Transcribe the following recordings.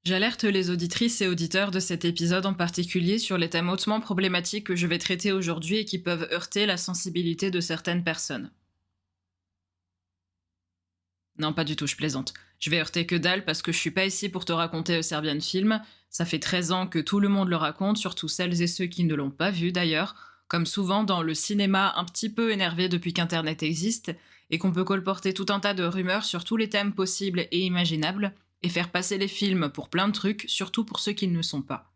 J'alerte les auditrices et auditeurs de cet épisode en particulier sur les thèmes hautement problématiques que je vais traiter aujourd'hui et qui peuvent heurter la sensibilité de certaines personnes. Non, pas du tout, je plaisante. Je vais heurter que dalle parce que je suis pas ici pour te raconter Serbian Film. Ça fait 13 ans que tout le monde le raconte, surtout celles et ceux qui ne l'ont pas vu d'ailleurs, comme souvent dans le cinéma un petit peu énervé depuis qu'Internet existe, et qu'on peut colporter tout un tas de rumeurs sur tous les thèmes possibles et imaginables, et faire passer les films pour plein de trucs, surtout pour ceux qui ne le sont pas.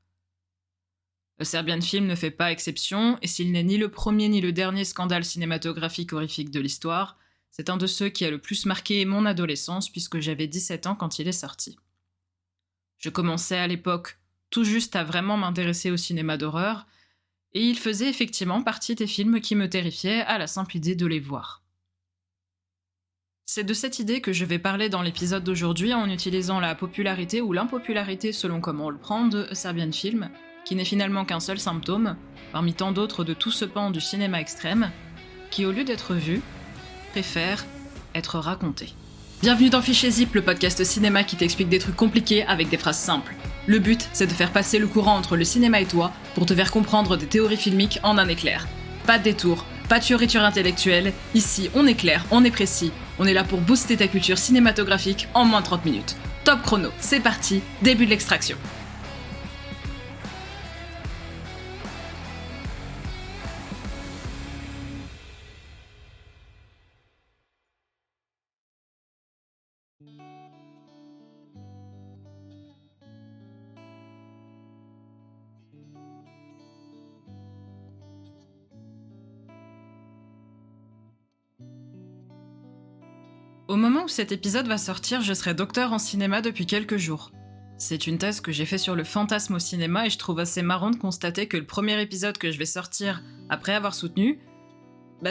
Le Serbian Film ne fait pas exception, et s'il n'est ni le premier ni le dernier scandale cinématographique horrifique de l'histoire, c'est un de ceux qui a le plus marqué mon adolescence puisque j'avais 17 ans quand il est sorti. Je commençais à l'époque tout juste à vraiment m'intéresser au cinéma d'horreur, et il faisait effectivement partie des films qui me terrifiaient à la simple idée de les voir. C'est de cette idée que je vais parler dans l'épisode d'aujourd'hui en utilisant la popularité ou l'impopularité selon comment on le prend de Serbian Film, qui n'est finalement qu'un seul symptôme, parmi tant d'autres de tout ce pan du cinéma extrême, qui au lieu d'être vu, préfère être raconté. Bienvenue dans Fichier Zip, le podcast cinéma qui t'explique des trucs compliqués avec des phrases simples. Le but, c'est de faire passer le courant entre le cinéma et toi pour te faire comprendre des théories filmiques en un éclair. Pas de détour, pas de fioriture intellectuelle, ici on est clair, on est précis, on est là pour booster ta culture cinématographique en moins de 30 minutes. Top chrono, c'est parti, début de l'extraction. Au moment où cet épisode va sortir, je serai docteur en cinéma depuis quelques jours. C'est une thèse que j'ai fait sur le fantasme au cinéma et je trouve assez marrant de constater que le premier épisode que je vais sortir après avoir soutenu,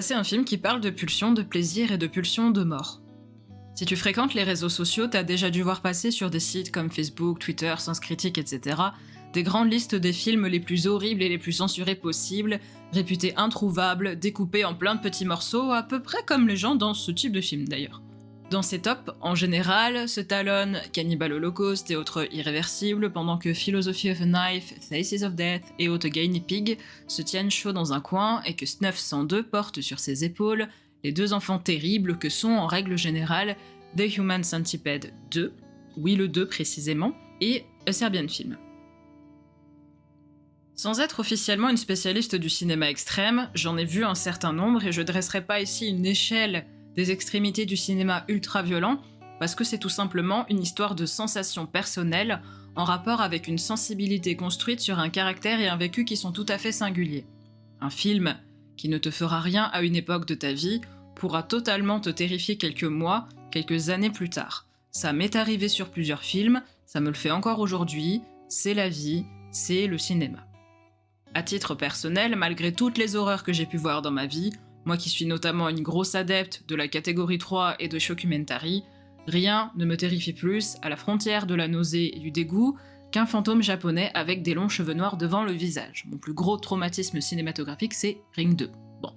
c'est un film qui parle de pulsions de plaisir et de pulsions de mort. Si tu fréquentes les réseaux sociaux, t'as déjà dû voir passer sur des sites comme Facebook, Twitter, Sens Critique, etc. des grandes listes des films les plus horribles et les plus censurés possibles, réputés introuvables, découpés en plein de petits morceaux, à peu près comme les gens dans ce type de film d'ailleurs. Dans ces tops, en général, se talonnent Cannibal Holocaust et autres irréversibles, pendant que Philosophy of a Knife, Faces of Death et autres Guinea Pig se tiennent chaud dans un coin et que Snuff 102 porte sur ses épaules les deux enfants terribles que sont en règle générale The Human Centipede 2, oui le 2 précisément, et A Serbian Film. Sans être officiellement une spécialiste du cinéma extrême, j'en ai vu un certain nombre et je dresserai pas ici une échelle des extrémités du cinéma ultra-violent, parce que c'est tout simplement une histoire de sensations personnelles en rapport avec une sensibilité construite sur un caractère et un vécu qui sont tout à fait singuliers. Un film qui ne te fera rien à une époque de ta vie pourra totalement te terrifier quelques mois, quelques années plus tard. Ça m'est arrivé sur plusieurs films, ça me le fait encore aujourd'hui, c'est la vie, c'est le cinéma. À titre personnel, malgré toutes les horreurs que j'ai pu voir dans ma vie, moi qui suis notamment une grosse adepte de la catégorie 3 et de shockumentary, rien ne me terrifie plus à la frontière de la nausée et du dégoût qu'un fantôme japonais avec des longs cheveux noirs devant le visage. Mon plus gros traumatisme cinématographique, c'est Ring 2. Bon.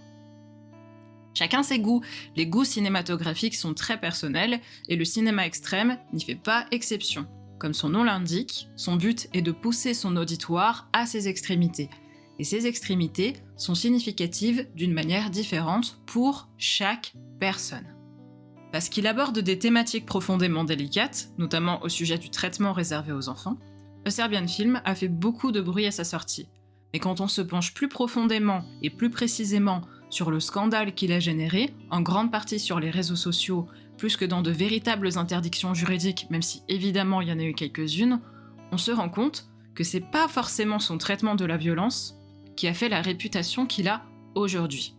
Chacun ses goûts. Les goûts cinématographiques sont très personnels et le cinéma extrême n'y fait pas exception. Comme son nom l'indique, son but est de pousser son auditoire à ses extrémités. Et ces extrémités sont significatives d'une manière différente pour chaque personne. Parce qu'il aborde des thématiques profondément délicates, notamment au sujet du traitement réservé aux enfants, A Serbian Film a fait beaucoup de bruit à sa sortie. Mais quand on se penche plus profondément et plus précisément sur le scandale qu'il a généré, en grande partie sur les réseaux sociaux, plus que dans de véritables interdictions juridiques, même si évidemment il y en a eu quelques-unes, on se rend compte que c'est pas forcément son traitement de la violence qui a fait la réputation qu'il a aujourd'hui.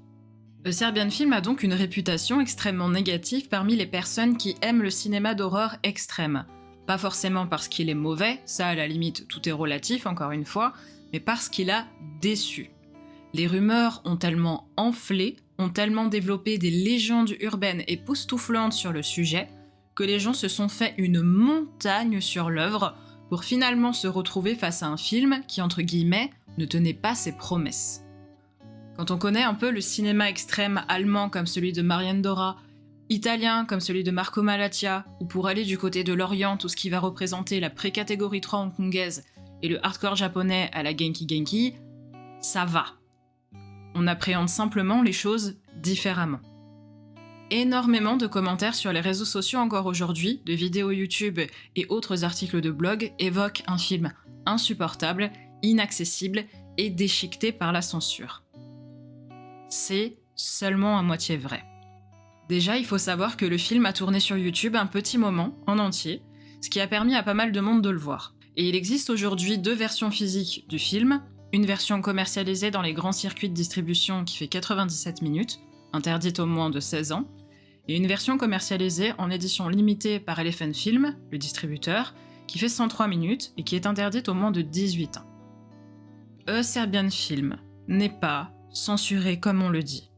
A Serbian Film a donc une réputation extrêmement négative parmi les personnes qui aiment le cinéma d'horreur extrême. Pas forcément parce qu'il est mauvais, ça à la limite tout est relatif encore une fois, mais parce qu'il a déçu. Les rumeurs ont tellement enflé, ont tellement développé des légendes urbaines époustouflantes sur le sujet, que les gens se sont fait une montagne sur l'œuvre pour finalement se retrouver face à un film qui, entre guillemets, ne tenait pas ses promesses. Quand on connaît un peu le cinéma extrême allemand comme celui de Marian Dora italien comme celui de Marco Malattia, ou pour aller du côté de l'Orient, tout ce qui va représenter la pré-catégorie 3 hongkongaise et le hardcore japonais à la Genki Genki, ça va. On appréhende simplement les choses différemment. Énormément de commentaires sur les réseaux sociaux encore aujourd'hui, de vidéos YouTube et autres articles de blog évoquent un film insupportable, inaccessible et déchiqueté par la censure. C'est seulement à moitié vrai. Déjà, il faut savoir que le film a tourné sur YouTube un petit moment, en entier, ce qui a permis à pas mal de monde de le voir. Et il existe aujourd'hui 2 versions physiques du film, une version commercialisée dans les grands circuits de distribution qui fait 97 minutes, interdite aux moins de 16 ans, et une version commercialisée en édition limitée par Elephant Film, le distributeur, qui fait 103 minutes et qui est interdite aux moins de 18 ans. A Serbian Film n'est pas censuré comme on le dit.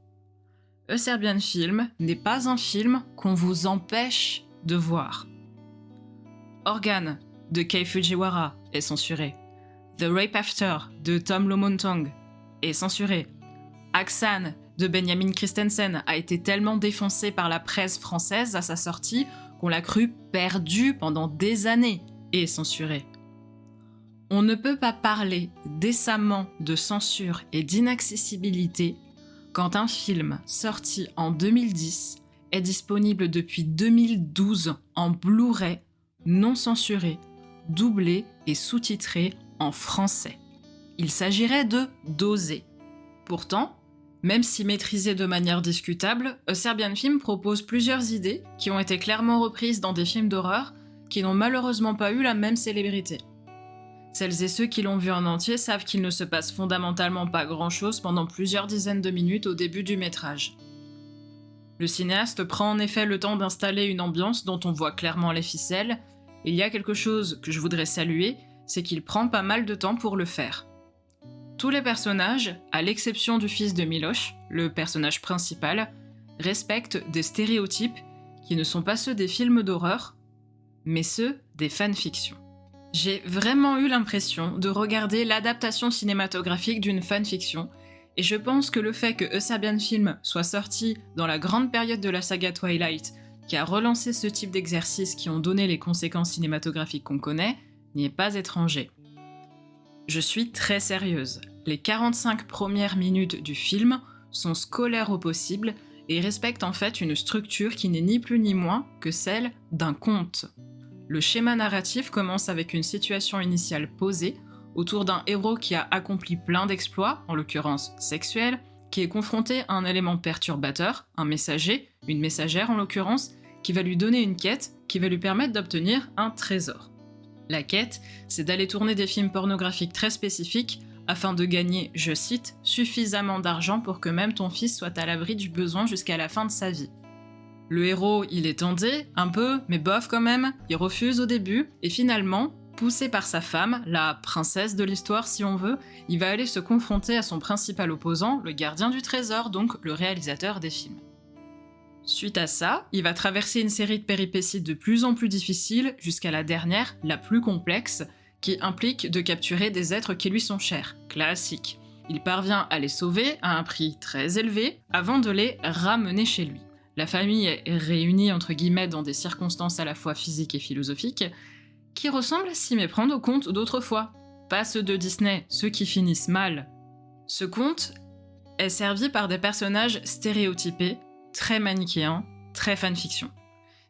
A Serbian Film n'est pas un film qu'on vous empêche de voir. Organ de Kei Fujiwara est censuré. The Rape After de Tom Lomontong est censuré. Aksan de Benjamin Christensen a été tellement défoncé par la presse française à sa sortie qu'on l'a cru perdu pendant des années et est censuré. On ne peut pas parler décemment de censure et d'inaccessibilité quand un film sorti en 2010 est disponible depuis 2012 en Blu-ray non censuré, doublé et sous-titré en français. Il s'agirait de doser. Pourtant, même si maîtrisé de manière discutable, A Serbian Film propose plusieurs idées qui ont été clairement reprises dans des films d'horreur qui n'ont malheureusement pas eu la même célébrité. Celles et ceux qui l'ont vu en entier savent qu'il ne se passe fondamentalement pas grand-chose pendant plusieurs dizaines de minutes au début du métrage. Le cinéaste prend en effet le temps d'installer une ambiance dont on voit clairement les ficelles, et il y a quelque chose que je voudrais saluer, c'est qu'il prend pas mal de temps pour le faire. Tous les personnages, à l'exception du fils de Miloš, le personnage principal, respectent des stéréotypes qui ne sont pas ceux des films d'horreur, mais ceux des fanfictions. J'ai vraiment eu l'impression de regarder l'adaptation cinématographique d'une fanfiction, et je pense que le fait que A Serbian Film soit sorti dans la grande période de la saga Twilight, qui a relancé ce type d'exercices qui ont donné les conséquences cinématographiques qu'on connaît, n'y est pas étranger. Je suis très sérieuse. Les 45 premières minutes du film sont scolaires au possible et respectent en fait une structure qui n'est ni plus ni moins que celle d'un conte. Le schéma narratif commence avec une situation initiale posée, autour d'un héros qui a accompli plein d'exploits, en l'occurrence sexuels, qui est confronté à un élément perturbateur, un messager, une messagère en l'occurrence, qui va lui donner une quête, qui va lui permettre d'obtenir un trésor. La quête, c'est d'aller tourner des films pornographiques très spécifiques afin de gagner, je cite, suffisamment d'argent pour que même ton fils soit à l'abri du besoin jusqu'à la fin de sa vie. Le héros, il est tenté, un peu, mais bof quand même, il refuse au début, et finalement, poussé par sa femme, la princesse de l'histoire si on veut, il va aller se confronter à son principal opposant, le gardien du trésor, donc le réalisateur des films. Suite à ça, il va traverser une série de péripéties de plus en plus difficiles, jusqu'à la dernière, la plus complexe, qui implique de capturer des êtres qui lui sont chers, classique. Il parvient à les sauver à un prix très élevé, avant de les ramener chez lui. La famille est réunie entre guillemets dans des circonstances à la fois physiques et philosophiques, qui ressemblent à s'y méprendre aux contes d'autrefois. Pas ceux de Disney, ceux qui finissent mal. Ce conte est servi par des personnages stéréotypés, très manichéens, très fanfiction.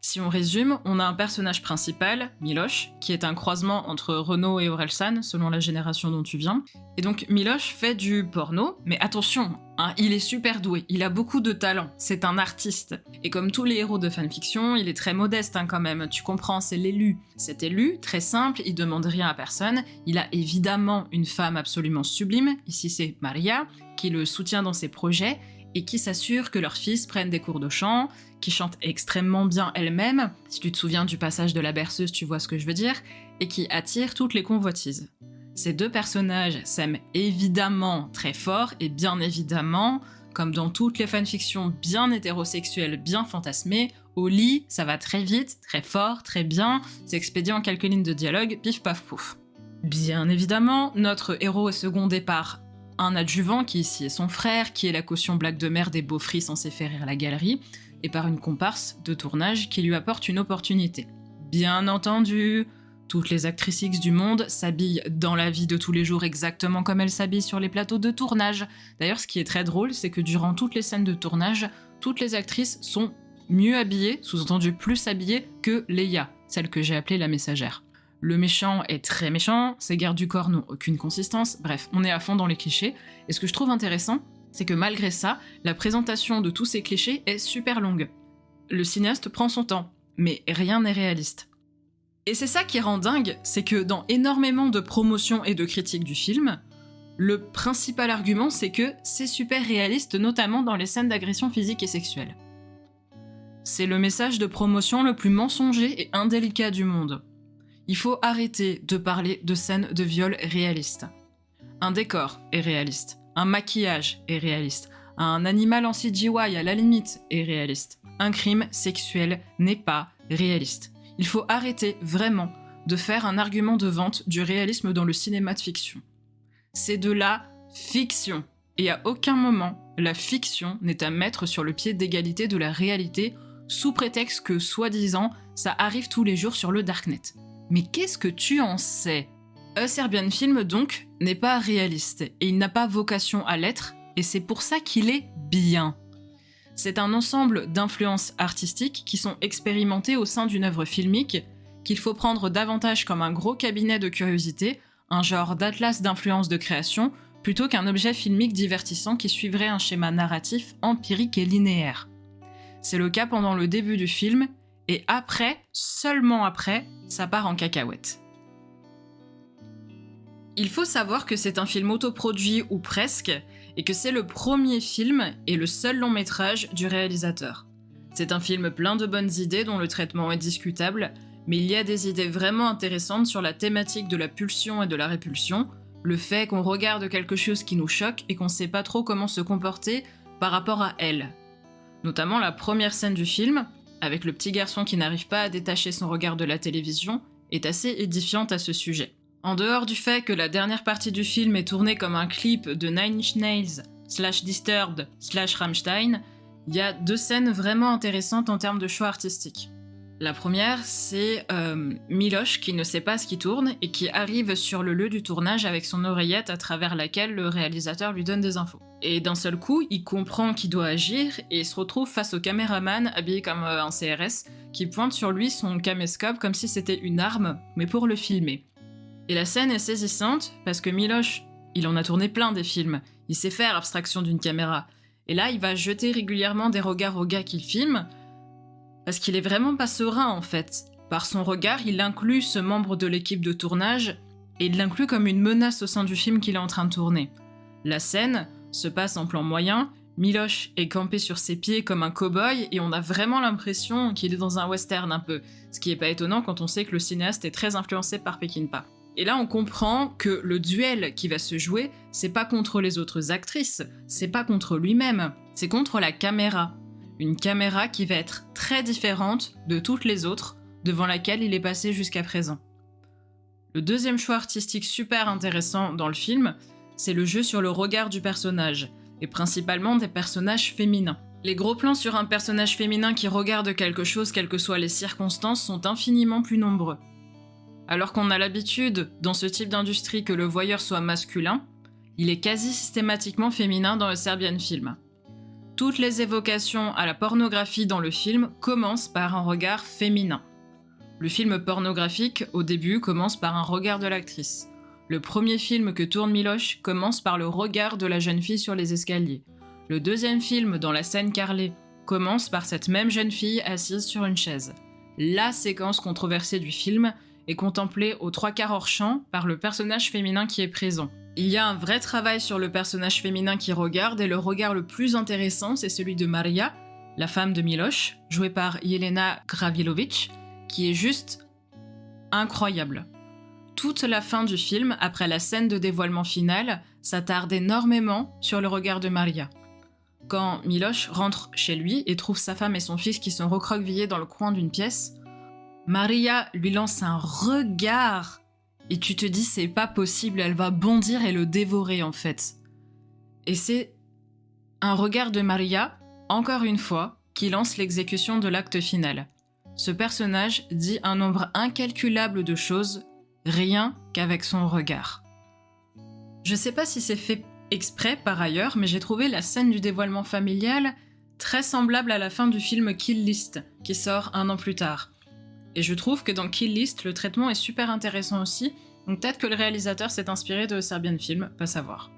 Si on résume, on a un personnage principal, Miloš, qui est un croisement entre Renaud et Orelsan, selon la génération dont tu viens. Et donc Miloš fait du porno, mais attention, hein, il est super doué, il a beaucoup de talent, c'est un artiste. Et comme tous les héros de fanfiction, il est très modeste quand même, tu comprends, c'est l'élu. Cet élu, très simple, il demande rien à personne, il a évidemment une femme absolument sublime, ici c'est Maria, qui le soutient dans ses projets, et qui s'assure que leurs fils prennent des cours de chant, qui chante extrêmement bien elle-même, si tu te souviens du passage de la berceuse, tu vois ce que je veux dire, et qui attire toutes les convoitises. Ces deux personnages s'aiment évidemment très fort, et bien évidemment, comme dans toutes les fanfictions bien hétérosexuelles, bien fantasmées, au lit, ça va très vite, très fort, très bien, c'est expédié en quelques lignes de dialogue, pif paf pouf. Bien évidemment, notre héros est secondé par un adjuvant qui ici est son frère, qui est la caution blague de merde des beaufries censés faire rire la galerie, et par une comparse de tournage qui lui apporte une opportunité. Bien entendu, toutes les actrices X du monde s'habillent dans la vie de tous les jours exactement comme elles s'habillent sur les plateaux de tournage. D'ailleurs, ce qui est très drôle, c'est que durant toutes les scènes de tournage, toutes les actrices sont mieux habillées, sous-entendu plus habillées, que Leia, celle que j'ai appelée la messagère. Le méchant est très méchant, ses gardes du corps n'ont aucune consistance, bref, on est à fond dans les clichés. Et ce que je trouve intéressant, c'est que malgré ça, la présentation de tous ces clichés est super longue. Le cinéaste prend son temps, mais rien n'est réaliste. Et c'est ça qui rend dingue, c'est que dans énormément de promotions et de critiques du film, le principal argument c'est que c'est super réaliste, notamment dans les scènes d'agression physique et sexuelle. C'est le message de promotion le plus mensonger et indélicat du monde. Il faut arrêter de parler de scènes de viol réalistes. Un décor est réaliste, un maquillage est réaliste, un animal en CGI à la limite est réaliste. Un crime sexuel n'est pas réaliste. Il faut arrêter vraiment de faire un argument de vente du réalisme dans le cinéma de fiction. C'est de la fiction. Et à aucun moment, la fiction n'est à mettre sur le pied d'égalité de la réalité sous prétexte que, soi-disant, ça arrive tous les jours sur le Darknet. Mais qu'est-ce que tu en sais ? A Serbian Film, donc, n'est pas réaliste, et il n'a pas vocation à l'être, et c'est pour ça qu'il est bien. C'est un ensemble d'influences artistiques qui sont expérimentées au sein d'une œuvre filmique, qu'il faut prendre davantage comme un gros cabinet de curiosité, un genre d'atlas d'influences de création, plutôt qu'un objet filmique divertissant qui suivrait un schéma narratif empirique et linéaire. C'est le cas pendant le début du film, et après, seulement après, ça part en cacahuète. Il faut savoir que c'est un film autoproduit ou presque, et que c'est le premier film et le seul long métrage du réalisateur. C'est un film plein de bonnes idées dont le traitement est discutable, mais il y a des idées vraiment intéressantes sur la thématique de la pulsion et de la répulsion, le fait qu'on regarde quelque chose qui nous choque et qu'on sait pas trop comment se comporter par rapport à elle. Notamment la première scène du film, avec le petit garçon qui n'arrive pas à détacher son regard de la télévision, est assez édifiante à ce sujet. En dehors du fait que la dernière partie du film est tournée comme un clip de Nine Inch Nails /Disturbed /Rammstein, il y a deux scènes vraiment intéressantes en termes de choix artistiques. La première, c'est Miloš qui ne sait pas ce qui tourne et qui arrive sur le lieu du tournage avec son oreillette à travers laquelle le réalisateur lui donne des infos. Et d'un seul coup, il comprend qu'il doit agir et se retrouve face au caméraman habillé comme un CRS qui pointe sur lui son caméscope comme si c'était une arme, mais pour le filmer. Et la scène est saisissante parce que Miloš, il en a tourné plein des films, il sait faire abstraction d'une caméra. Et là, il va jeter régulièrement des regards au gars qu'il filme, parce qu'il est vraiment pas serein en fait. Par son regard, il inclut ce membre de l'équipe de tournage, et il l'inclut comme une menace au sein du film qu'il est en train de tourner. La scène se passe en plan moyen, Miloš est campé sur ses pieds comme un cow-boy, et on a vraiment l'impression qu'il est dans un western un peu, ce qui est pas étonnant quand on sait que le cinéaste est très influencé par Peckinpah. Et là, on comprend que le duel qui va se jouer, c'est pas contre les autres actrices, c'est pas contre lui-même, c'est contre la caméra. Une caméra qui va être très différente de toutes les autres devant laquelle il est passé jusqu'à présent. Le deuxième choix artistique super intéressant dans le film, c'est le jeu sur le regard du personnage, et principalement des personnages féminins. Les gros plans sur un personnage féminin qui regarde quelque chose, quelles que soient les circonstances, sont infiniment plus nombreux. Alors qu'on a l'habitude, dans ce type d'industrie, que le voyeur soit masculin, il est quasi systématiquement féminin dans le Serbian Film. Toutes les évocations à la pornographie dans le film commencent par un regard féminin. Le film pornographique, au début, commence par un regard de l'actrice. Le premier film que tourne Miloš commence par le regard de la jeune fille sur les escaliers. Le deuxième film, dans la scène carrelée, commence par cette même jeune fille assise sur une chaise. La séquence controversée du film est contemplée aux 3/4 hors champ par le personnage féminin qui est présent. Il y a un vrai travail sur le personnage féminin qui regarde, et le regard le plus intéressant, c'est celui de Maria, la femme de Miloš, jouée par Jelena Gravilović, qui est juste incroyable. Toute la fin du film, après la scène de dévoilement final, s'attarde énormément sur le regard de Maria. Quand Miloš rentre chez lui et trouve sa femme et son fils qui sont recroquevillés dans le coin d'une pièce, Maria lui lance un regard et tu te dis c'est pas possible, elle va bondir et le dévorer en fait. Et c'est un regard de Maria, encore une fois, qui lance l'exécution de l'acte final. Ce personnage dit un nombre incalculable de choses, rien qu'avec son regard. Je sais pas si c'est fait exprès par ailleurs, mais j'ai trouvé la scène du dévoilement familial très semblable à la fin du film Kill List, qui sort 1 an plus tard. Et je trouve que dans Kill List, le traitement est super intéressant aussi, donc peut-être que le réalisateur s'est inspiré de Serbian Film, pas savoir.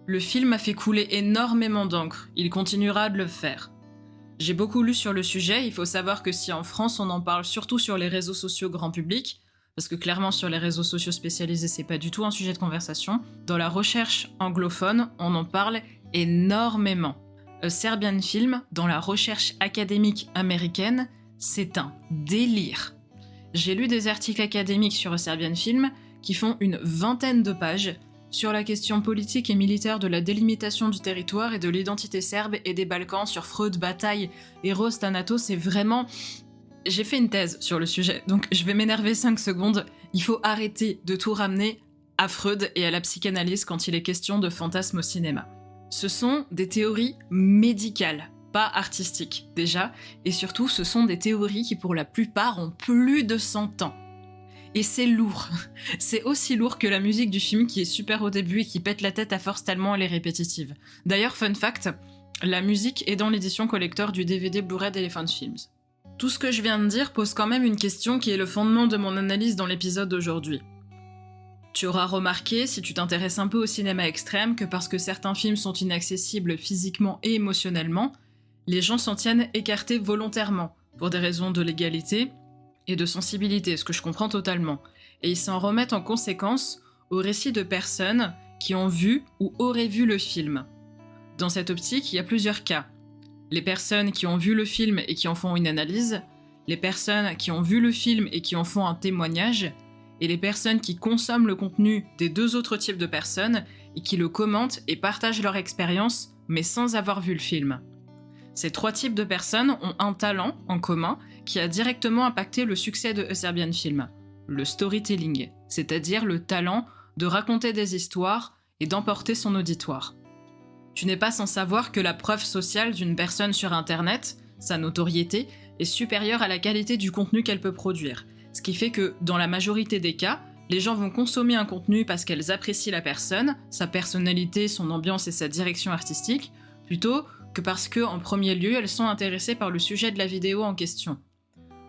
Le film a fait couler énormément d'encre, il continuera de le faire. J'ai beaucoup lu sur le sujet, il faut savoir que si en France on en parle surtout sur les réseaux sociaux grand public, parce que clairement sur les réseaux sociaux spécialisés c'est pas du tout un sujet de conversation, dans la recherche anglophone on en parle énormément. Serbian Film, dans la recherche académique américaine, c'est un délire. J'ai lu des articles académiques sur Serbian Film qui font une 20aine de pages sur la question politique et militaire de la délimitation du territoire et de l'identité serbe et des Balkans, sur Freud, Bataille, Eros, Thanatos, c'est vraiment... J'ai fait une thèse sur le sujet, donc je vais m'énerver 5 secondes. Il faut arrêter de tout ramener à Freud et à la psychanalyse quand il est question de fantasmes au cinéma. Ce sont des théories médicales, pas artistiques déjà, et surtout ce sont des théories qui pour la plupart ont plus de 100 ans. Et c'est lourd. C'est aussi lourd que la musique du film qui est super au début et qui pète la tête à force tellement elle est répétitive. D'ailleurs, fun fact, la musique est dans l'édition collector du DVD Blu-ray d'Elephant Films. Tout ce que je viens de dire pose quand même une question qui est le fondement de mon analyse dans l'épisode d'aujourd'hui. Tu auras remarqué, si tu t'intéresses un peu au cinéma extrême, que parce que certains films sont inaccessibles physiquement et émotionnellement, les gens s'en tiennent écartés volontairement, pour des raisons de légalité et de sensibilité, ce que je comprends totalement. Et ils s'en remettent en conséquence au récit de personnes qui ont vu ou auraient vu le film. Dans cette optique, il y a plusieurs cas. Les personnes qui ont vu le film et qui en font une analyse, les personnes qui ont vu le film et qui en font un témoignage, et les personnes qui consomment le contenu des 2 autres types de personnes et qui le commentent et partagent leur expérience, mais sans avoir vu le film. Ces 3 types de personnes ont un talent en commun qui a directement impacté le succès de A Serbian Film, le storytelling, c'est-à-dire le talent de raconter des histoires et d'emporter son auditoire. Tu n'es pas sans savoir que la preuve sociale d'une personne sur Internet, sa notoriété, est supérieure à la qualité du contenu qu'elle peut produire. Ce qui fait que, dans la majorité des cas, les gens vont consommer un contenu parce qu'elles apprécient la personne, sa personnalité, son ambiance et sa direction artistique, plutôt que parce que, en premier lieu, elles sont intéressées par le sujet de la vidéo en question.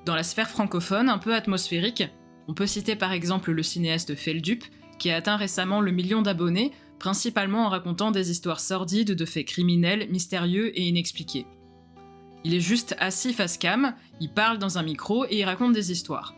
Dans la sphère francophone, un peu atmosphérique, on peut citer par exemple le cinéaste Feldup, qui a atteint récemment le 1 million d'abonnés, principalement en racontant des histoires sordides de faits criminels, mystérieux et inexpliqués. Il est juste assis face cam, il parle dans un micro et il raconte des histoires.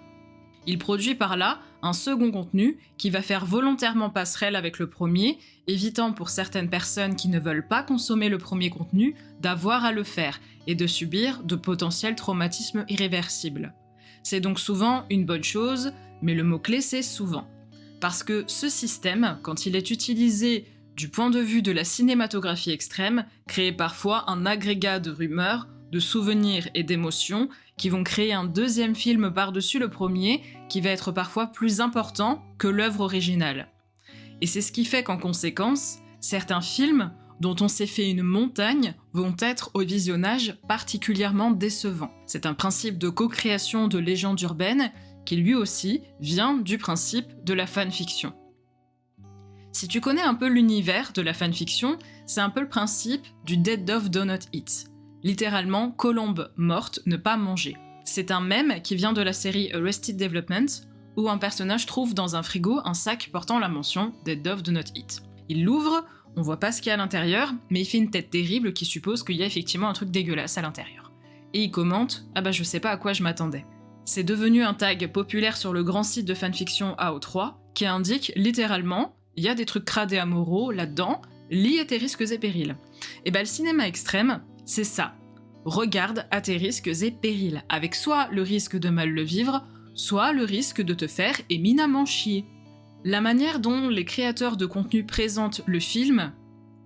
Il produit par là un second contenu qui va faire volontairement passerelle avec le premier, évitant pour certaines personnes qui ne veulent pas consommer le premier contenu d'avoir à le faire et de subir de potentiels traumatismes irréversibles. C'est donc souvent une bonne chose, mais le mot-clé c'est souvent. Parce que ce système, quand il est utilisé du point de vue de la cinématographie extrême, crée parfois un agrégat de rumeurs, de souvenirs et d'émotions qui vont créer un deuxième film par-dessus le premier qui va être parfois plus important que l'œuvre originale. Et c'est ce qui fait qu'en conséquence, certains films dont on s'est fait une montagne vont être au visionnage particulièrement décevants. C'est un principe de co-création de légendes urbaines qui lui aussi vient du principe de la fanfiction. Si tu connais un peu l'univers de la fanfiction, c'est un peu le principe du Dead Dove Do Not Eat. Littéralement, colombe morte, ne pas manger. C'est un mème qui vient de la série Arrested Development, où un personnage trouve dans un frigo un sac portant la mention Dead Dove Do Not Eat. Il l'ouvre, on voit pas ce qu'il y a à l'intérieur, mais il fait une tête terrible qui suppose qu'il y a effectivement un truc dégueulasse à l'intérieur. Et il commente « Ah bah je sais pas à quoi je m'attendais ». C'est devenu un tag populaire sur le grand site de fanfiction AO3 qui indique littéralement « Il y a des trucs crades et amoraux là-dedans, lis à tes risques et périls ». Et bah le cinéma extrême, c'est ça. Regarde à tes risques et périls, avec soit le risque de mal le vivre, soit le risque de te faire éminemment chier. La manière dont les créateurs de contenu présentent le film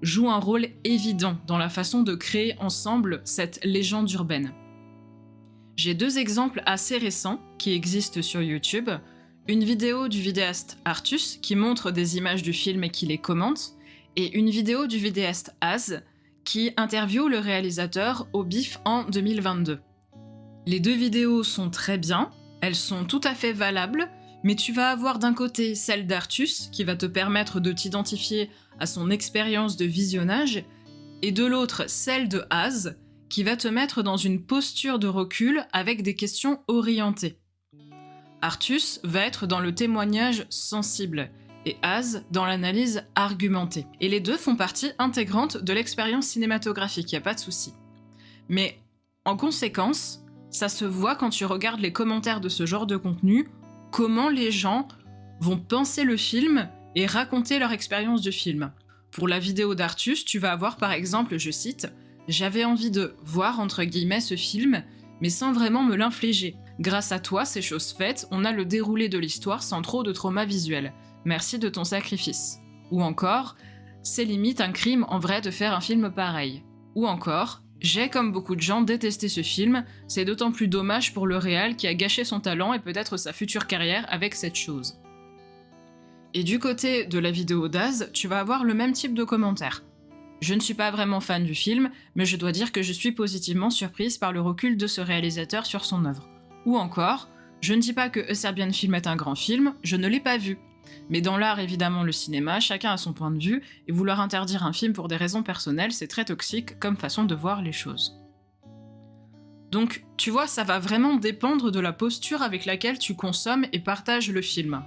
joue un rôle évident dans la façon de créer ensemble cette légende urbaine. J'ai 2 exemples assez récents qui existent sur YouTube. Une vidéo du vidéaste Artus qui montre des images du film et qui les commente, et une vidéo du vidéaste Az qui interviewe le réalisateur au BIF en 2022. Les 2 vidéos sont très bien, elles sont tout à fait valables, mais tu vas avoir d'un côté celle d'Artus, qui va te permettre de t'identifier à son expérience de visionnage, et de l'autre celle de Az, qui va te mettre dans une posture de recul avec des questions orientées. Artus va être dans le témoignage sensible, et Az dans l'analyse argumentée. Et les 2 font partie intégrante de l'expérience cinématographique, y a pas de souci. Mais en conséquence, ça se voit quand tu regardes les commentaires de ce genre de contenu, comment les gens vont penser le film et raconter leur expérience du film. Pour la vidéo d'Artus, tu vas avoir par exemple, je cite, « J'avais envie de voir entre guillemets ce film, mais sans vraiment me l'infliger. Grâce à toi, c'est chose faite, on a le déroulé de l'histoire sans trop de trauma visuel. Merci de ton sacrifice. » Ou encore, « C'est limite un crime en vrai de faire un film pareil. » Ou encore, « J'ai, comme beaucoup de gens, détesté ce film, c'est d'autant plus dommage pour le réal qui a gâché son talent et peut-être sa future carrière avec cette chose. » Et du côté de la vidéo d'Az, tu vas avoir le même type de commentaires. « Je ne suis pas vraiment fan du film, mais je dois dire que je suis positivement surprise par le recul de ce réalisateur sur son œuvre. » Ou encore, « Je ne dis pas que A Serbian Film est un grand film, je ne l'ai pas vu. Mais dans l'art, évidemment, le cinéma, chacun a son point de vue, et vouloir interdire un film pour des raisons personnelles, c'est très toxique comme façon de voir les choses. » Donc, tu vois, ça va vraiment dépendre de la posture avec laquelle tu consommes et partages le film.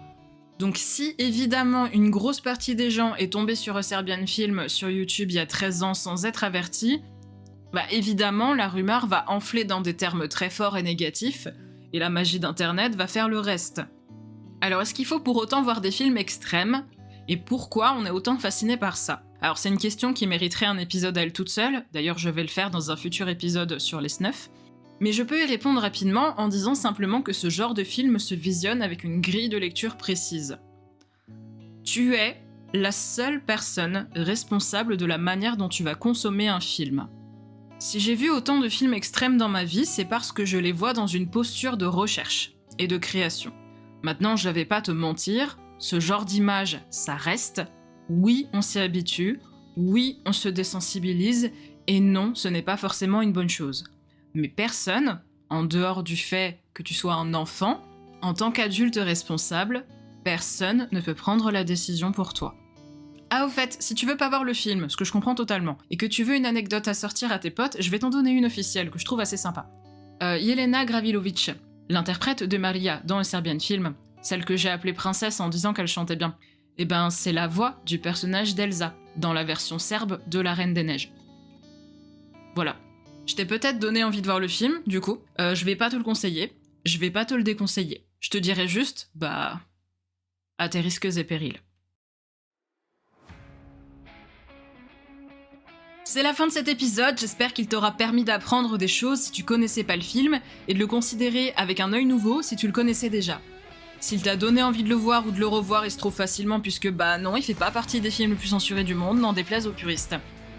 Donc si, évidemment, une grosse partie des gens est tombée sur A Serbian Film sur YouTube il y a 13 ans sans être averti, bah évidemment, la rumeur va enfler dans des termes très forts et négatifs, et la magie d'Internet va faire le reste. Alors est-ce qu'il faut pour autant voir des films extrêmes ? Et pourquoi on est autant fasciné par ça ? Alors c'est une question qui mériterait un épisode à elle toute seule, d'ailleurs je vais le faire dans un futur épisode sur les snuffs, mais je peux y répondre rapidement en disant simplement que ce genre de film se visionne avec une grille de lecture précise. Tu es la seule personne responsable de la manière dont tu vas consommer un film. Si j'ai vu autant de films extrêmes dans ma vie, c'est parce que je les vois dans une posture de recherche et de création. Maintenant, je vais pas te mentir, ce genre d'image, ça reste. Oui, on s'y habitue. Oui, on se désensibilise. Et non, ce n'est pas forcément une bonne chose. Mais personne, en dehors du fait que tu sois un enfant, en tant qu'adulte responsable, personne ne peut prendre la décision pour toi. Ah, au fait, si tu veux pas voir le film, ce que je comprends totalement, et que tu veux une anecdote à sortir à tes potes, je vais t'en donner une officielle que je trouve assez sympa. Jelena Gravilovic, l'interprète de Maria dans A Serbian Film, celle que j'ai appelée princesse en disant qu'elle chantait bien, eh ben c'est la voix du personnage d'Elsa, dans la version serbe de La Reine des Neiges. Voilà. Je t'ai peut-être donné envie de voir le film, du coup. Je vais pas te le conseiller, je vais pas te le déconseiller. Je te dirai juste, à tes risques et périls. C'est la fin de cet épisode, j'espère qu'il t'aura permis d'apprendre des choses si tu connaissais pas le film, et de le considérer avec un œil nouveau si tu le connaissais déjà. S'il t'a donné envie de le voir ou de le revoir, il se trouve facilement puisque non, il fait pas partie des films les plus censurés du monde, n'en déplaise aux puristes.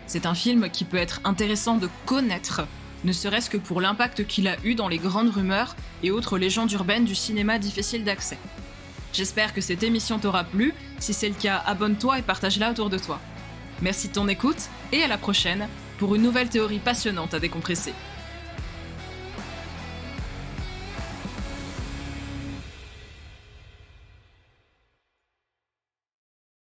C'est un film qui peut être intéressant de connaître, ne serait-ce que pour l'impact qu'il a eu dans les grandes rumeurs et autres légendes urbaines du cinéma difficile d'accès. J'espère que cette émission t'aura plu, si c'est le cas, abonne-toi et partage-la autour de toi. Merci de ton écoute, et à la prochaine pour une nouvelle théorie passionnante à décompresser.